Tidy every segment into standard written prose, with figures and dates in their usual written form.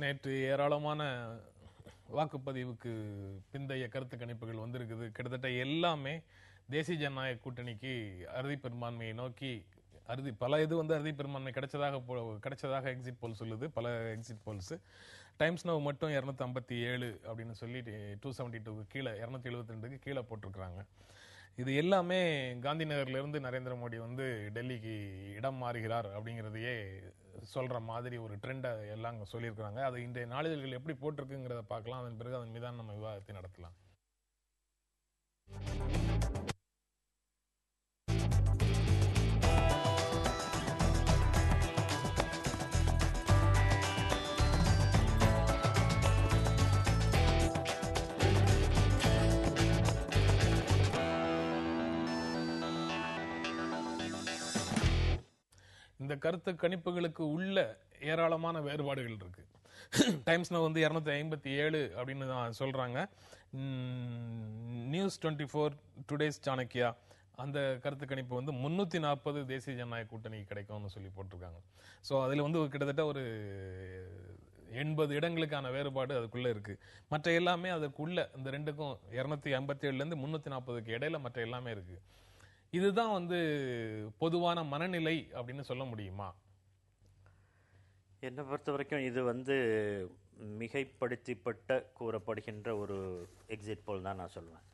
நேற்று ஏராளமான வாக்குப்பதிவுக்கு பிந்தைய கருத்து கணிப்புகள் வந்திருக்குது. கிட்டத்தட்ட எல்லாமே தேசிய ஜனநாயக கூட்டணிக்கு அறுதி பெரும்பான்மையை நோக்கி பல இது அறுதி பெரும்பான்மை கிடைச்சதாக எக்ஸிட் போல் சொல்லுது. பல எக்ஸிட் போல்ஸ் டைம்ஸ் நவ் மட்டும் 257 அப்படின்னு சொல்லி 272 கீழே 272க்கு கீழே போட்டிருக்கிறாங்க. இது எல்லாமே காந்தி நகர்ல இருந்து நரேந்திர மோடி டெல்லிக்கு இடம் மாறுகிறார் அப்படிங்கிறதையே சொல்ற மாதிரி ஒரு ட்ரெண்டை எல்லாம் சொல்லியிருக்கிறாங்க. அது இன்றைய நாளிதழ்கள் எப்படி போட்டிருக்குங்கிறத பார்க்கலாம். அதன் பிறகு அதன் மீதான நம்ம விவாதத்தை நடத்தலாம். இந்த கருத்து கணிப்புகளுக்கு உள்ள ஏராளமான வேறுபாடுகள் இருக்கு. டைம்ஸ் நவ் 257 அப்படின்னு தான் சொல்றாங்க. நியூஸ் 24 டுடேஸ் சாணக்கியா அந்த கருத்து கணிப்பு 340 தேசிய ஜனநாயக கூட்டணிக்கு கிடைக்கும்னு சொல்லி போட்டிருக்காங்க. ஸோ அதுல கிட்டத்தட்ட ஒரு 80 இடங்களுக்கான வேறுபாடு அதுக்குள்ள இருக்கு. மற்ற எல்லாமே அதுக்குள்ள இந்த ரெண்டுக்கும் 257ல இருந்து 340க்கு இடையில மற்ற எல்லாமே இருக்கு. இதுதான் பொதுவான மனநிலை அப்படின்னு சொல்ல முடியுமா? என்னை பொறுத்த வரைக்கும் இது மிகைப்படுத்தப்பட்ட கூறப்படுகின்ற ஒரு எக்ஸிட் போல் தான் நான் சொல்லுவேன்.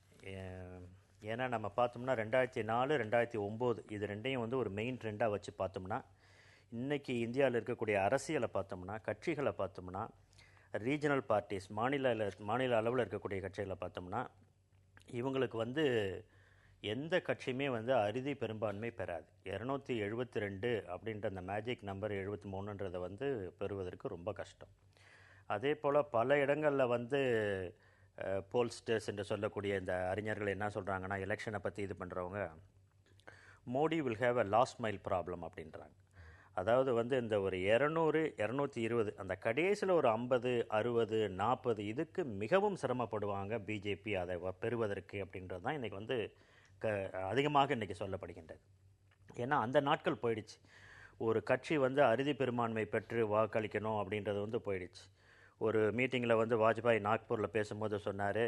ஏன்னா நம்ம பார்த்தோம்னா 2004 2009 இது ரெண்டையும் ஒரு மெயின் ட்ரெண்டாக வச்சு பார்த்தோம்னா, இன்றைக்கி இந்தியாவில் இருக்கக்கூடிய அரசியலை பார்த்தோம்னா, கட்சிகளை பார்த்தோம்னா, ரீஜனல் பார்ட்டிஸ் மாநில அளவில் இருக்கக்கூடிய கட்சிகளை பார்த்தோம்னா, இவங்களுக்கு எந்த கட்சியுமே அறுதி பெரும்பான்மை பெறாது. 272 அப்படின்ற அந்த மேஜிக் நம்பர் 73ன்றதை பெறுவதற்கு ரொம்ப கஷ்டம். அதே போல் பல இடங்களில் போல்ஸ்டர்ஸ் என்று சொல்லக்கூடிய இந்த அறிஞர்கள் என்ன சொல்கிறாங்கன்னா, எலெக்ஷனை பற்றி இது பண்ணுறவங்க Modi will have a last mile problem அப்படின்றாங்க. அதாவது இந்த ஒரு 200 220 அந்த கடைசியில் ஒரு 50 60 40 இதுக்கு மிகவும் சிரமப்படுவாங்க பிஜேபி அதை பெறுவதற்கு அப்படின்றது தான் இன்றைக்கி அதிகமாக இன்றைக்கி சொல்லப்படுகின்றது. ஏன்னா அந்த நாட்கள் போயிடுச்சு. ஒரு கட்சி அறுதி பெரும்பான்மை பெற்று வாக்களிக்கணும் அப்படின்றது போயிடுச்சு. ஒரு மீட்டிங்கில் வாஜ்பாய் நாக்பூரில் பேசும்போது சொன்னார்,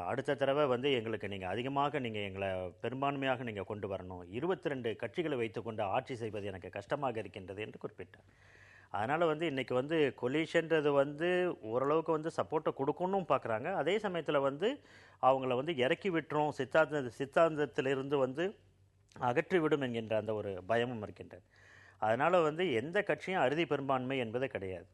அடுத்த தடவை எங்களுக்கு நீங்கள் அதிகமாக நீங்கள் எங்களை பெரும்பான்மையாக நீங்கள் கொண்டு வரணும், 22 கட்சிகளை வைத்துக்கொண்டு ஆட்சி செய்வது எனக்கு கஷ்டமாக இருக்கின்றது என்று குறிப்பிட்டார். அதனால் இன்றைக்கி கொலிஷன்றது ஓரளவுக்கு சப்போர்ட்டை கொடுக்கணும் பார்க்குறாங்க. அதே சமயத்தில் அவங்கள இறக்கி விட்டுரும், சித்தாந்தத்திலிருந்து அகற்றிவிடும் என்கின்ற அந்த ஒரு பயமும் இருக்கின்றது. அதனால் எந்த கட்சியும் அறுதி பெரும்பான்மை என்பது கிடையாது.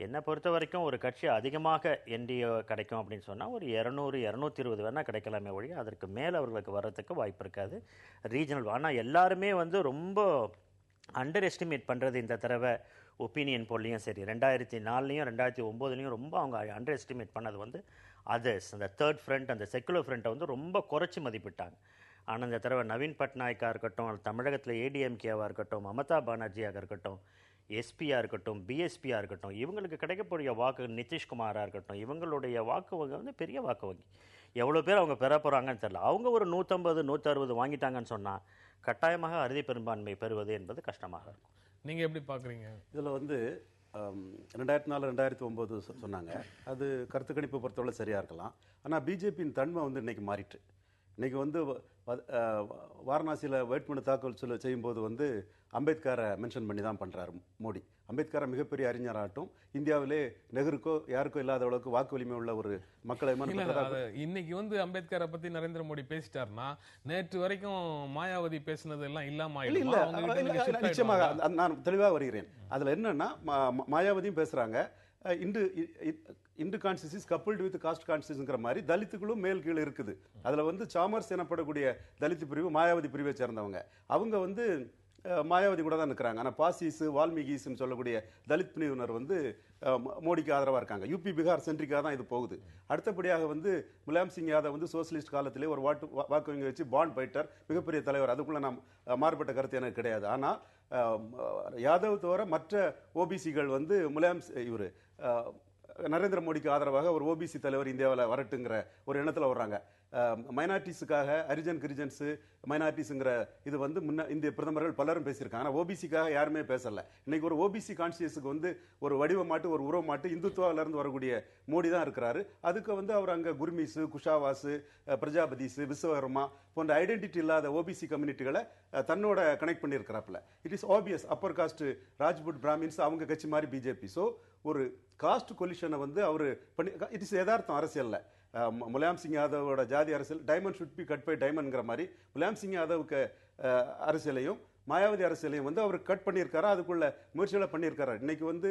என்னை பொறுத்த வரைக்கும் ஒரு கட்சி அதிகமாக என்டிஏ கிடைக்கும் அப்படின்னு சொன்னால் ஒரு 200 220 வேணால் கிடைக்கலாமே ஒழிய அதற்கு மேலே அவர்களுக்கு வர்றதுக்கு வாய்ப்பு இருக்காது ரீஜனல். ஆனால் எல்லாருமே ரொம்ப அண்டர் எஸ்டிமேட் பண்ணுறது இந்த தடவை ஒப்பீனியன் போல்லையும் சரி, 2004லையும் 2009லையும் ரொம்ப அவங்க அண்டர் எஸ்டிமேட் பண்ணது அதர்ஸ், அந்த தேர்ட் ஃப்ரண்ட், அந்த செக்குலர் ஃப்ரண்ட்டை ரொம்ப குறைச்சி மதிப்பிட்டாங்க. ஆனால் இந்த தடவை நவீன் பட்நாயக்காக இருக்கட்டும், தமிழகத்தில் ஏடிஎம்கேவாக இருக்கட்டும், மமதா பானர்ஜியாக இருக்கட்டும், எஸ்பியாக இருக்கட்டும், பிஎஸ்பியாக இருக்கட்டும், இவங்களுக்கு கிடைக்கக்கூடிய வாக்கு, நிதிஷ்குமாராக இருக்கட்டும், இவங்களுடைய வாக்கு வங்கி பெரிய வாக்கு வங்கி. எவ்வளோ பேர் அவங்க பெற போகிறாங்கன்னு தெரியல. அவங்க ஒரு 150 160 வாங்கிட்டாங்கன்னு சொன்னால் கட்டாயமாக அறுதி பெரும்பான்மை பெறுவது என்பது கஷ்டமாக இருக்கும். நீங்கள் எப்படி பார்க்குறீங்க? இதில் 2004 2009 சொன்னாங்க. அது கருத்து கணிப்பு பொறுத்தவரை சரியாக இருக்கலாம். ஆனால் பிஜேபியின் தன்மை இன்றைக்கி மாறிட்டு. இன்றைக்கி வாரணாசியில் வேட்புமனு தாக்கல் செய்யும்போது அம்பேத்கரை மென்ஷன் பண்ணி தான் பண்ணுறாரு மோடி. அம்பேத்கரை மிகப்பெரிய அறிஞராகட்டும், இந்தியாவிலே நெஹ்ருக்கோ யாருக்கோ இல்லாத அளவுக்கு வாக்கு வலிமை உள்ள ஒரு மக்களை இன்னைக்கு அம்பேத்கரை பத்தி நரேந்திர மோடி பேசிட்டாருன்னா நேற்று வரைக்கும் மாயாவதி பேசினது எல்லாம் இல்லாம நிச்சயமாக நான் தெளிவாக வருகிறேன். அதுல என்னன்னா மாயாவதியும் பேசுறாங்க, Hindu constituencies coupled with caste கான்ஸ்டியூன்ஸ்ங்கிற மாதிரி தலித்துகளும் மேல் கீழே இருக்குது. அதுல சாமர்ஸ் எனப்படக்கூடிய தலித் பிரிவு மாயாவதி பிரிவை சேர்ந்தவங்க, அவங்க மாயாவதி கூட தான் இருக்கிறாங்க. ஆனால் பாசிஸ் வால்மீகிஸ்ன்னு சொல்லக்கூடிய தலித் பிரிவினர் மோடிக்கு ஆதரவாக இருக்காங்க. யூபி பீகார் சென்ட்ரிக்காக தான் இது போகுது. அடுத்தபடியாக முலாயம் சிங் யாதவ் சோசியலிஸ்ட் காலத்திலே ஒரு வாக்கு வங்கி வச்சு பாண்ட் பைட்டர் மிகப்பெரிய தலைவர். அதுக்குள்ள நாம் மாறுபட்ட கருத்து எனக்கு கிடையாது. ஆனால் யாதவ் தவிர மற்ற ஓபிசிகள் முலாயம் நரேந்திர மோடிக்கு ஆதரவாக ஒரு ஓபிசி தலைவர் இந்தியாவில் வரட்டுங்கிற ஒரு எண்ணத்தில் வர்றாங்க. மைனாரிட்டிஸுக்காக ஹரிஜன் கிரிஜன்ஸு மைனாரிட்டிஸுங்கிற இது வந்து இந்திய பிரதமர்கள் பலரும் பேசியிருக்காங்க. ஆனால் ஓபிசிக்காக யாருமே பேசல. இன்னைக்கு ஒரு ஓபிசி கான்சியஸுக்கு வந்து ஒரு வடிவமாட்டு ஒரு உருவமாட்டு இந்துத்துவாவிலிருந்து வரக்கூடிய மோடி தான் இருக்கிறாரு. அதுக்கு வந்து அவர் அங்கே குர்மீஸு, குஷாவாஸு, பிரஜாபதிஸு, விஸ்வகர்மா போன்ற ஐடென்டிட்டி இல்லாத ஓபிசி கம்யூனிட்டிகளை தன்னோட கனெக்ட் பண்ணியிருக்கிறாப்புல. It is obvious upper caste Rajput Brahmins அவங்க கட்சி மாதிரி பிஜேபி. ஸோ ஒரு காஸ்ட் கொலிஷனை வந்து அவர் பண்ணி இட் இஸ் யதார்த்தம் அரசியல்ல. முலாயம் சிங் யாதவோட ஜாதி அரசியல் diamond should be cut by டைமண்ட்ங்கிற மாதிரி முலாயம் சிங் யாதவுக்கு அரசியலையும் மாயாவதி அரசியலையும் வந்து அவர் கட் பண்ணியிருக்காரா, அதுக்குள்ள முயற்சிகளை பண்ணியிருக்காரா. இன்னைக்கு வந்து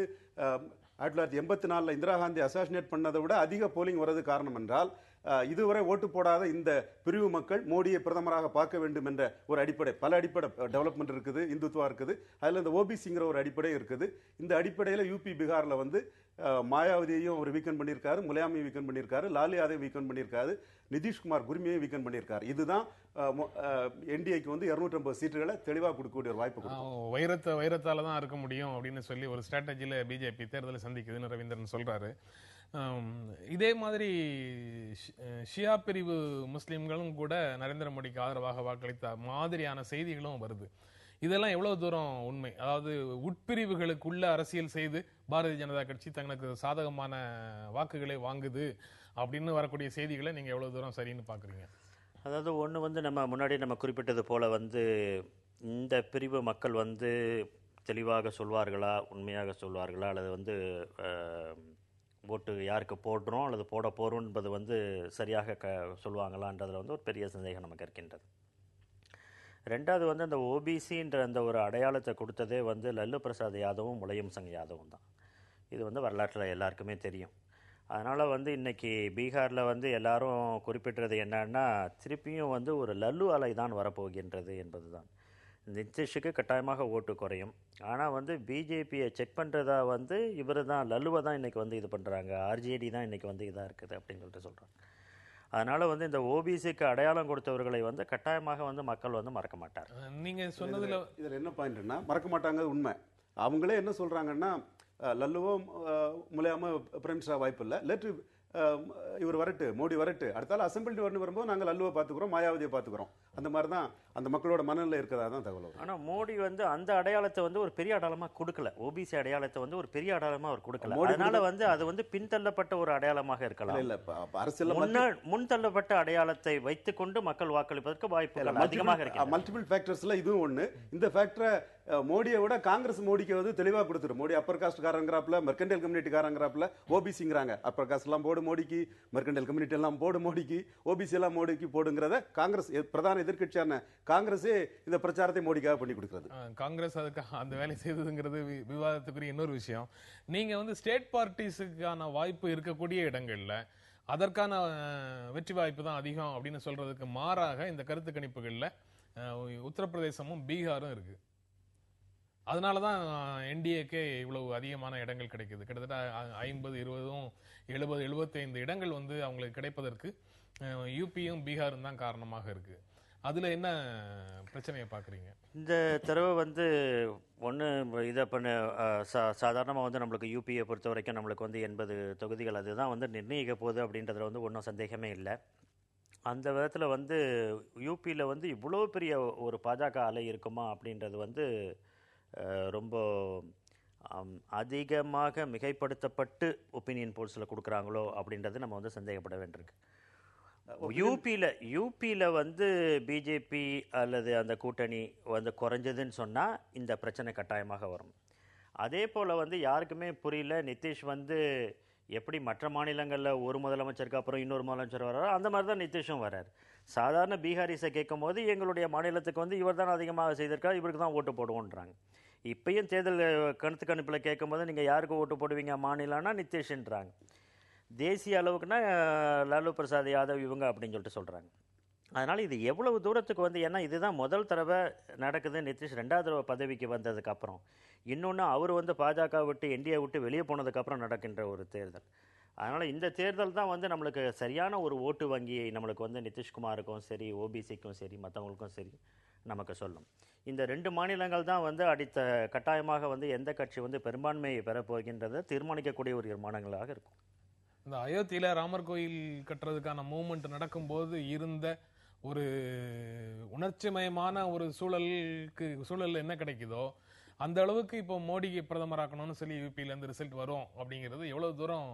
1984 இந்திரா காந்தி அசாசினேட் பண்ணதை விட அதிக போலிங் வர்றது காரணம் என்றால் இதுவரை ஓட்டு போடாத இந்த பிரிவு மக்கள் மோடியை பிரதமராக பார்க்க வேண்டும் என்ற ஒரு அடிப்படை, பல அடிப்படை டெவலப்மெண்ட் இருக்குது, இந்துத்துவா இருக்குது, அதில் இந்த ஓபிசிங்கிற ஒரு அடிப்படை இருக்குது. இந்த அடிப்படையில் யூபி பீகாரில் வந்து மாயாவதியையும் அவர் வீக்கன் பண்ணியிருக்காரு, முலாயமையும் வீக்கன் பண்ணியிருக்காரு, லாலு யாதவ் வீக்கன் பண்ணியிருக்காரு, நிதிஷ்குமார் குர்மியையும் வீக்கன் பண்ணியிருக்காரு. இதுதான் என்டிஏக்கு வந்து 250 சீட்டுகளை தெளிவாக கொடுக்கக்கூடிய ஒரு வாய்ப்பு கொடுக்கும். வைரத்தால தான் இருக்க முடியும் அப்படின்னு சொல்லி ஒரு ஸ்ட்ராட்டஜியில் பிஜேபி தேர்தலை சந்திக்குதுன்னு ரவீந்திரன் சொல்றாரு. இதே மாதிரி ஷியா பிரிவு முஸ்லிம்களும் கூட நரேந்திர மோடிக்கு ஆதரவாக வாக்களித்த மாதிரியான செய்திகளும் வருது. இதெல்லாம் எவ்வளவு தூரம் உண்மை? அதாவது உட்பிரிவுகளுக்குள்ள அரசியல் செய்து பாரதிய ஜனதா கட்சி தங்களுக்கு சாதகமான வாக்குகளை வாங்குது அப்படின்னு வரக்கூடிய செய்திகளை நீங்க எவ்வளவு தூரம் சரின்னு பாக்குறீங்க? அதாவது ஒன்று வந்து நம்ம முன்னாடி நம்ம குறிப்பிட்டது போல வந்து இந்த பிரிவு மக்கள் வந்து தெளிவாக சொல்வார்களா, உண்மையாக சொல்வார்களா, அல்லது வந்து ஓட்டு யாருக்கு போடுறோம் அல்லது போட போகிறோம் என்பது வந்து சரியாக சொல்லுவாங்களான்றதில் வந்து ஒரு பெரிய சந்தேகம் நமக்கு இருக்கின்றது. ரெண்டாவது வந்து அந்த ஓபிசின்ற அந்த ஒரு அடையாளத்தை கொடுத்ததே வந்து லல்லு பிரசாத் யாதவும் முலாயம் சிங் யாதவும் தான். இது வந்து வரலாற்றில் எல்லாருக்குமே தெரியும். அதனால் வந்து இன்றைக்கி பீகாரில் வந்து எல்லாரும் குறிப்பிட்டது என்னன்னா, திருப்பியும் வந்து ஒரு லல்லு அலை தான் வரப்போகின்றது என்பது தான். நிதிஷுக்கு கட்டாயமாக ஓட்டு குறையும். ஆனால் வந்து பிஜேபியை செக் பண்ணுறதா வந்து இவர் தான் லல்லுவை தான் இன்றைக்கி வந்து இது பண்ணுறாங்க, ஆர்ஜேடி தான் இன்றைக்கி வந்து இதாக இருக்குது அப்படின்னு சொல்லிட்டு சொல்கிறாங்க. அதனால் வந்து இந்த ஓபிசிக்கு அடையாளம் கொடுத்தவர்களை வந்து கட்டாயமாக வந்து மக்கள் வந்து மறக்க மாட்டார். நீங்கள் சொன்னதில் இதில் என்ன பாயிண்ட்னா, மறக்க மாட்டாங்க உண்மை. அவங்களே என்ன சொல்கிறாங்கன்னா, லல்லுவோ முலாயமோ பிரைம் மினிஸ்டராக வாய்ப்பு இல்லை, லெட் இவர் வரட்டு, மோடி வரட்டு, அடுத்தால அசம்பிளி வரும்போது நாங்கள் லல்லுவை பார்த்துக்குறோம், மாயாவதியை பார்த்துக்குறோம். அந்த மாதிரி தான் அந்த மக்களோட மனநிலை இருக்கிறதா தான் தகவல். ஆனால் மோடி வந்து அந்த அடையாளத்தை வந்து ஒரு பெரிய அடையாளமாக கொடுக்கல, ஓபிசி அடையாளத்தை வந்து ஒரு பெரிய அடையாளமாக அவர் கொடுக்கல. அதனால வந்து அது வந்து பின்தள்ளப்பட்ட ஒரு அடையாளமாக இருக்கலாம். இல்லை அரசியல் முன்தள்ளப்பட்ட அடையாளத்தை வைத்துக்கொண்டு மக்கள் வாக்களிப்பதற்கு வாய்ப்பு அதிகமாக இருக்கு. மல்டிபிள் ஃபேக்டர்ஸ்ல இதுவும் ஒன்று. இந்த ஃபேக்டரை மோடியை விட காங்கிரஸ் மோடிக்கு வந்து தெளிவாக கொடுத்துரு. மோடி அப்பர் காஸ்ட் காரங்கிறாப்புல, மெர்கண்டைல் கம்யூனிட்டி காரங்கிறாப்புல, ஓபிசிங்கிறாங்க. அப்பர் காஸ்ட் எல்லாம் போடு மோடிக்கு, மெர்கண்டைல் கம்யூனிட்டி எல்லாம் போடு மோடிக்கு, ஓபிசி எல்லாம் மோடிக்கு போடுங்கிறத காங்கிரஸ் பிரதான எதிர்க்கட்சியான காங்கிரஸே இந்த பிரச்சாரத்தை மோடிக்காக பண்ணி கொடுக்கிறது. காங்கிரஸ் அதுக்கு அந்த வேலை செய்ததுங்கிறது விவாதத்துக்குரிய இன்னொரு விஷயம். நீங்க வந்து ஸ்டேட் பார்ட்டிஸுக்கான வாய்ப்பு இருக்கக்கூடிய இடங்கள்ல அதற்கான வெற்றி வாய்ப்பு தான் அதிகம் அப்படின்னு சொல்றதுக்கு மாறாக இந்த கருத்து கணிப்புகள்ல உத்தரப்பிரதேசமும் பீகாரும் இருக்கு. அதனாலதான் என்டிஏக்கே இவ்வளவு அதிகமான இடங்கள் கிடைக்குது. கிட்டத்தட்ட 50, 20, 70, 75 இடங்கள் வந்து அவங்களுக்கு கிடைப்பதற்கு யூபியும் பீகாரும் தான் காரணமாக இருக்கு. அதுல என்ன பிரச்சனையை பாக்குறீங்க? இந்த தடவை வந்து ஒன்று இதை பண்ண சாதாரணமாக வந்து நம்மளுக்கு யூபியை பொறுத்த வரைக்கும் நம்மளுக்கு வந்து 80 தொகுதிகள் அதுதான் வந்து நிர்ணயிக்க போகுது அப்படின்றதுல வந்து ஒன்றும் சந்தேகமே இல்லை. அந்த விதத்தில் வந்து யூபியில் வந்து இவ்வளோ பெரிய ஒரு பாஜக அலை இருக்குமா அப்படின்றது வந்து ரொம்ப அதிகமாக மிகைப்படுத்தப்பட்டு ஒப்பீனியன் போல்ஸில் கொடுக்குறாங்களோ அப்படின்றது நம்ம வந்து சந்தேகப்பட வேண்டியிருக்கு. யூபியில் வந்து பிஜேபி அல்லது அந்த கூட்டணி வந்து குறைஞ்சதுன்னு சொன்னால் இந்த பிரச்சனை கட்டாயமாக வரும். அதே போல் வந்து யாருக்குமே புரியல, நிதிஷ் வந்து எப்படி மற்ற மாநிலங்களில் ஒரு முதலமைச்சருக்கு அப்புறம் இன்னொரு முதலமைச்சர் வர்றாரோ அந்த மாதிரி தான் நிதிஷும் வர்றார். சாதாரண பீகாரிஸை கேட்கும் போது எங்களுடைய மாநிலத்துக்கு வந்து இவர் தான் அதிகமாக செய்திருக்கார், இவருக்கு தான் ஓட்டு போடுவோன்றாங்க. இப்பயும் தேர்தல் கருத்து கணிப்பில் கேட்கும் போது நீங்கள் யாருக்கு ஓட்டு போடுவீங்க மாநிலம்னா நிதிஷ்ன்றாங்க. தேசிய அளவுக்குன்னா லாலு பிரசாத் யாதவ் இவங்க அப்படின்னு சொல்லிட்டு சொல்கிறாங்க. அதனால் இது எவ்வளவு தூரத்துக்கு வந்து, ஏன்னா இதுதான் முதல் தடவை நடக்குது நிதிஷ் 2வது தடவை பதவிக்கு வந்ததுக்கப்புறம். இன்னொன்று அவர் வந்து பாஜக விட்டு என்டிஏ விட்டு வெளியே போனதுக்கப்புறம் நடக்கின்ற ஒரு தேர்தல். அதனால் இந்த தேர்தல் தான் வந்து நம்மளுக்கு சரியான ஒரு ஓட்டு வங்கியை நம்மளுக்கு வந்து நிதிஷ்குமாருக்கும் சரி, ஓபிசிக்கும் சரி, மற்றவங்களுக்கும் சரி நமக்கு சொல்லும். இந்த 2 மாநிலங்கள் தான் வந்து அடித்த கட்டாயமாக வந்து எந்த கட்சி வந்து பெரும்பான்மையை பெறப்போகின்றதை தீர்மானிக்கக்கூடிய ஒரு மாநிலங்களாக இருக்கும். இந்த அயோத்தியில ராமர் கோயில் கட்டுறதுக்கான மூவ்மெண்ட் நடக்கும்போது இருந்த ஒரு உணர்ச்சிமயமான ஒரு சூழல் என்ன கிடைக்குதோ அந்த அளவுக்கு இப்போ மோடிக்கு பிரதமராக்கணும்னு சொல்லி யூபியில இருந்து ரிசல்ட் வரும் அப்படிங்கிறது எவ்வளவு தூரம்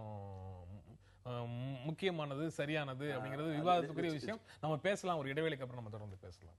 முக்கியமானது, சரியானது அப்படிங்கிறது விவாதத்துக்குரிய விஷயம். நம்ம பேசலாம், ஒரு இடைவேளைக்கு அப்புறம் நம்ம தொடர்ந்து பேசலாம்.